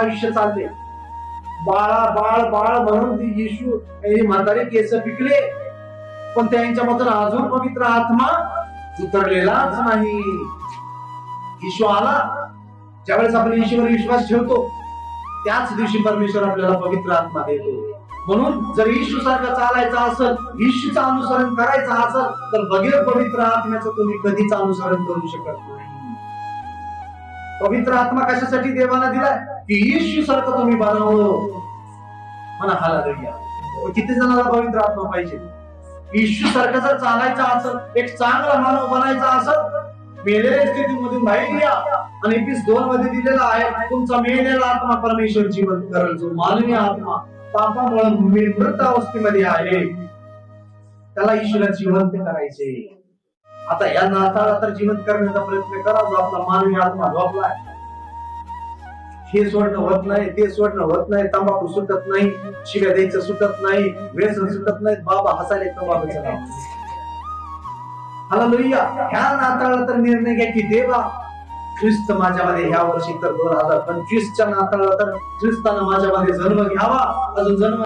आयुष्य चालले, बाळा बाळ बाळ म्हणून ती येशू म्हातारे केस पिकले, पण त्यांच्यामधून अजून पवित्र आत्मा उतरलेलाच नाही. येशू आला, ज्यावेळेस आपण येशूवर विश्वास ठेवतो त्याच दिवशी परमेश्वर आपल्याला पवित्र आत्मा देतो. म्हणून जर येशू सारखं चालायचं असेल, येशूचं अनुसरण करायचं असेल, तर बगैर पवित्र आत्म्याचं तुम्ही कधीच अनुसरण करू शकत नाही. पवित्र आत्मा कशासाठी देवाला दिलाय? की येशू सारखं तुम्ही बनावं. म्हणा हालेलुया. किती जणांना पवित्र आत्मा पाहिजे? येशू सारखं जर चालायचं असेल, एक चांगला मानव बनायचा असेल, मेलेल्या स्थितीमधून बाहेर या. आणि एपिस 2 मध्ये दिलेला आहे, तुमचा मेलेला आत्मा परमेश्वर जिवंत करेल. जो मानवी आत्मा पापामुळे मृत अवस्थेमध्ये आहे, त्याला ईश्वराला जिवंत करायचे. आता या नाताळा तर जिवंत करण्याचा प्रयत्न करा. जो आपला मानवी आत्मा झोपलाय, हे सोडणं होत नाही, ते सोडणं होत नाही, तंबाखू सुटत नाही, शिव्या द्यायचं सुटत नाही, व्यसन सुटत नाही, बाबा हसायला तंबाखूचं नाव. हालेलुया. ह्या नाताळाला तर निर्णय घ्या की देवा, ख्रिस्त माझ्यामध्ये ह्या वर्षी तर 2025च्या नाताळाला तर ख्रिस्तानं माझ्यामध्ये जन्म घ्यावा. अजून जन्म